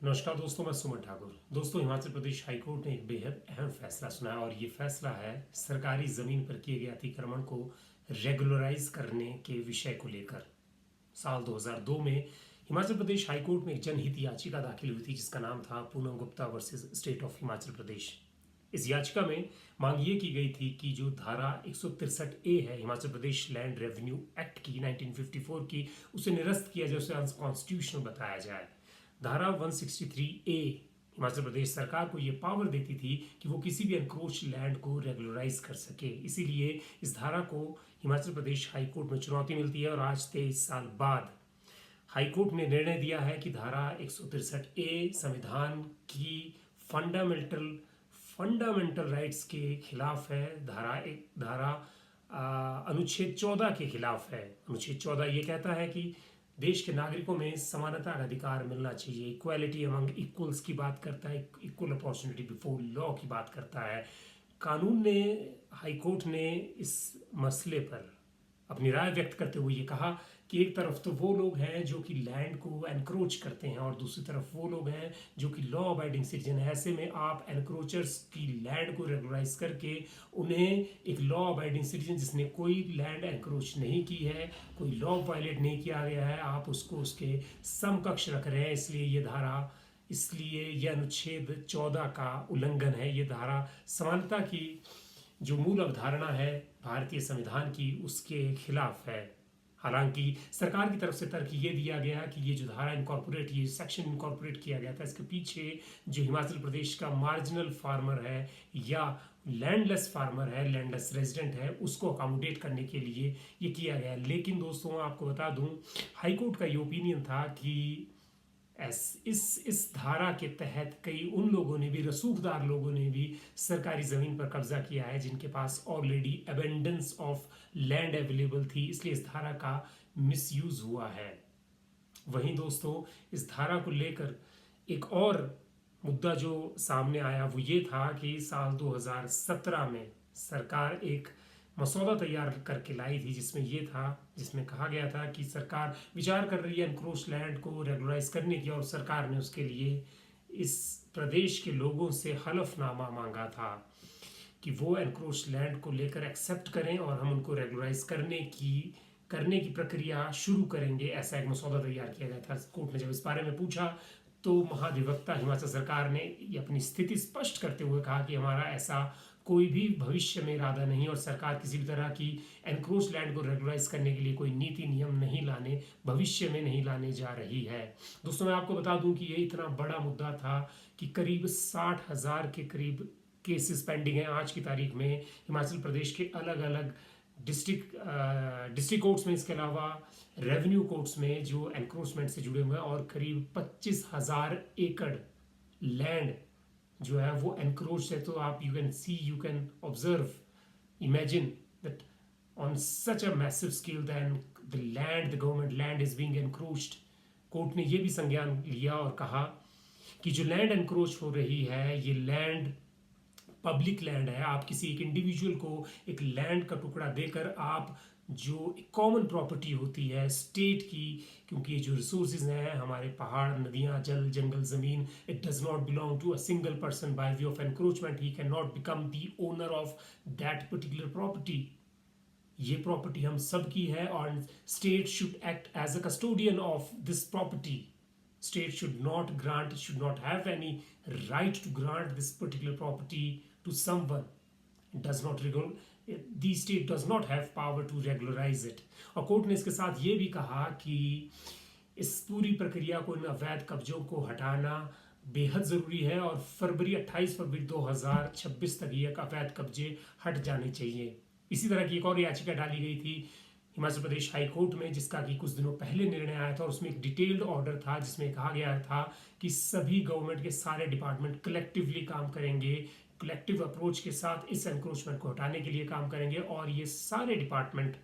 नमस्कार दोस्तों, मैं सुमन ठाकुर। दोस्तों, हिमाचल प्रदेश हाईकोर्ट ने एक बेहद अहम फैसला सुनाया और ये फैसला है सरकारी ज़मीन पर किए गए अतिक्रमण को रेगुलराइज करने के विषय को लेकर। साल 2002 में हिमाचल प्रदेश हाईकोर्ट में एक जनहित याचिका दाखिल हुई थी जिसका नाम था Poonam Gupta versus state of Himachal Pradesh. इस याचिका में मांग ये की गई थी कि जो धारा 163A है Himachal Pradesh land revenue act की 1954 की, उसे निरस्त किया जाए, उसे अनकॉन्स्टिट्यूशनल बताया जाए। धारा 163A हिमाचल प्रदेश सरकार को ये पावर देती थी कि वो किसी भी एनक्रोच लैंड को रेगुलराइज कर सके। इसीलिए इस धारा को हिमाचल प्रदेश हाईकोर्ट में चुनौती मिलती है और आज 23 साल बाद हाईकोर्ट ने निर्णय दिया है कि धारा 163A संविधान की फंडामेंटल फंडामेंटल राइट्स के खिलाफ है। धारा अनुच्छेद 14 के खिलाफ है। अनुच्छेद 14 ये कहता है कि देश के नागरिकों में समानता का अधिकार मिलना चाहिए, इक्वालिटी अमंग इक्वल्स की बात करता है, इक्वल अपॉर्चुनिटी बिफोर लॉ की बात करता है। कानून ने, हाईकोर्ट ने इस मसले पर अपनी राय व्यक्त करते हुए ये कहा कि एक तरफ तो वो लोग हैं जो कि लैंड को एनक्रोच करते हैं और दूसरी तरफ वो लोग हैं जो कि लॉ अबाइडिंग सिटीजन है। ऐसे में आप एनक्रोचर्स की लैंड को रेगुलराइज करके उन्हें एक लॉ अबाइडिंग सिटीजन जिसने कोई लैंड एनक्रोच नहीं की है, कोई लॉ वायलेट नहीं किया गया है, आप उसको उसके समकक्ष रख रहे हैं। इसलिए यह अनुच्छेद 14 का उल्लंघन है। ये धारा समानता की जो मूल अवधारणा है भारतीय संविधान की, उसके खिलाफ है। हालांकि सरकार की तरफ से तर्क ये दिया गया कि ये जो धारा इनकॉर्पोरेट, ये सेक्शन इनकॉर्पोरेट किया गया था, इसके पीछे जो हिमाचल प्रदेश का मार्जिनल फार्मर है या लैंडलेस फार्मर है, लैंडलेस रेजिडेंट है, उसको अकोमोडेट करने के लिए ये किया गया। लेकिन दोस्तों, आपको बता दूं, हाईकोर्ट का ये ओपिनियन था कि इस धारा के तहत कई उन लोगों ने भी, रसूखदार लोगों ने भी सरकारी ज़मीन पर कब्जा किया है जिनके पास already abundance of land available थी, इसलिए इस धारा का मिसयूज हुआ है। वहीं दोस्तों, इस धारा को लेकर एक और मुद्दा जो सामने आया वो ये था कि साल 2017 में सरकार एक मसौदा तैयार करके लाई थी जिसमें कहा गया था कि सरकार विचार कर रही है एनक्रोच लैंड को रेगुलराइज करने की, और सरकार ने उसके लिए इस प्रदेश के लोगों से हलफनामा मांगा था कि वो एनक्रोच लैंड को लेकर एक्सेप्ट करें और हम उनको रेगुलराइज करने की प्रक्रिया शुरू करेंगे। ऐसा एक मसौदा तैयार किया गया था। कोर्ट ने जब इस बारे में पूछा तो महाधिवक्ता हिमाचल सरकार ने अपनी स्थिति स्पष्ट करते हुए कहा कि हमारा ऐसा कोई भी भविष्य में इरादा नहीं और सरकार किसी भी तरह की एनक्रोच लैंड को रेगुलराइज करने के लिए कोई नीति नियम भविष्य में नहीं लाने जा रही है। दोस्तों, मैं आपको बता दूं कि ये इतना बड़ा मुद्दा था कि करीब 60,000 के करीब केसेस पेंडिंग हैं आज की तारीख में हिमाचल प्रदेश के अलग अलग डिस्ट्रिक्ट कोर्ट्स में, इसके अलावा रेवेन्यू कोर्ट्स में जो एनक्रोचमेंट से जुड़े हुए हैं, और करीब 25,000 एकड़ लैंड जो है वो एनक्रोच है। तो आप you can observe, imagine that on such a massive scale than the government land is being encroached. Court ने ये भी संज्ञान लिया और कहा कि जो लैंड एनक्रोच हो रही है ये लैंड पब्लिक लैंड है। आप किसी एक इंडिविजुअल को एक लैंड का टुकड़ा देकर आप जो कॉमन प्रॉपर्टी होती है स्टेट की, क्योंकि ये जो रिसोर्सेज हैं हमारे पहाड़, नदियां, जल, जंगल, ज़मीन, it does not belong to a single person by way of encroachment. He can not become the owner of that particular property. ये प्रॉपर्टी हम सब की है और state should act as a custodian of this property. State should not have any right to grant this particular property to someone. The state does not have power to regularize it. और court ने इसके साथ ये भी कहा कि इस पूरी प्रक्रिया को, इन अवैध कब्जों को हटाना बेहद ज़रूरी है और 28 फरवरी 2026 तक ये अवैध कब्जे हट जाने चाहिए। इसी तरह की एक और याचिका डाली गई थी हिमाचल प्रदेश हाई कोर्ट में, जिसका कि कुछ दिनों पहले निर्णय आया था और उसमें एक डिटेल्ड ऑर्डर था जिसमें कहा गया था कि सभी गवर्नमेंट के सारे डिपार्टमेंट कलेक्टिवली काम करेंगे, कलेक्टिव अप्रोच के साथ इस एनक्रोचमेंट को हटाने के लिए काम करेंगे और ये सारे डिपार्टमेंट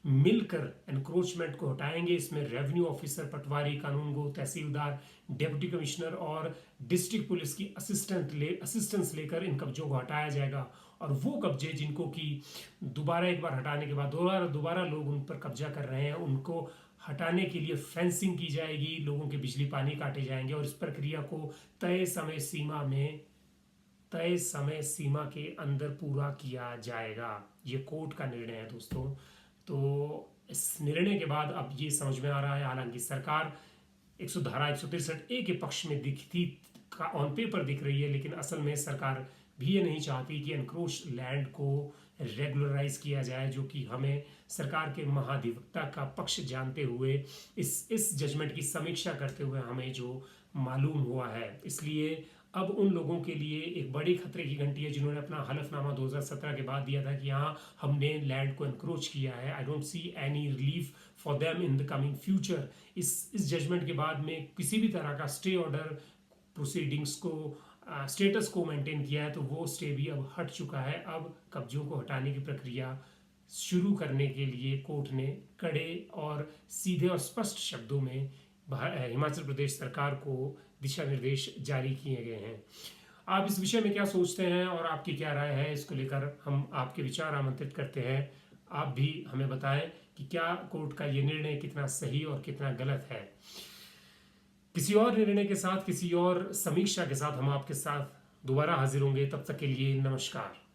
मिलकर एनक्रोचमेंट को हटाएंगे। इसमें रेवेन्यू ऑफिसर, पटवारी, कानूनगो, तहसीलदार, डिप्टी कमिश्नर और डिस्ट्रिक्ट पुलिस की असिस्टेंस लेकर इन कब्जों को हटाया जाएगा। और वो कब्जे जिनको कि दोबारा एक बार हटाने के बाद दोबारा लोग उन पर कब्जा कर रहे हैं, उनको हटाने के लिए फेंसिंग की जाएगी, लोगों के बिजली पानी काटे जाएंगे और इस प्रक्रिया को तय समय सीमा के अंदर पूरा किया जाएगा। ये कोर्ट का निर्णय है दोस्तों। तो इस निर्णय के बाद अब ये समझ में आ रहा है, हालांकि सरकार धारा 163A के पक्ष में दिखती का ऑन पेपर दिख रही है, लेकिन असल में सरकार भी ये नहीं चाहती कि एनक्रोच लैंड को रेगुलराइज किया जाए, जो कि हमें सरकार के महाधिवक्ता का पक्ष जानते हुए इस जजमेंट की समीक्षा करते हुए हमें जो मालूम हुआ है। इसलिए अब उन लोगों के लिए एक बड़ी खतरे की घंटी है जिन्होंने अपना हलफनामा 2017 के बाद दिया था कि हाँ हमने लैंड को एनक्रोच किया है। I don't see any relief for them in the coming future. इस जजमेंट के बाद में किसी भी तरह का स्टे ऑर्डर प्रोसीडिंग्स को स्टेटस को मेंटेन किया है, तो वो स्टे भी अब हट चुका है। अब कब्जों को हटाने की प्रक्रिया शुरू करने के लिए कोर्ट ने कड़े और सीधे और स्पष्ट शब्दों में हिमाचल प्रदेश सरकार को दिशा निर्देश जारी किए गए हैं। आप इस विषय में क्या सोचते हैं और आपकी क्या राय है, इसको लेकर हम आपके विचार आमंत्रित करते हैं। आप भी हमें बताएं कि क्या कोर्ट का ये निर्णय कितना सही और कितना गलत है। किसी और निर्णय के साथ, किसी और समीक्षा के साथ हम आपके साथ दोबारा हाजिर होंगे। तब तक के लिए नमस्कार।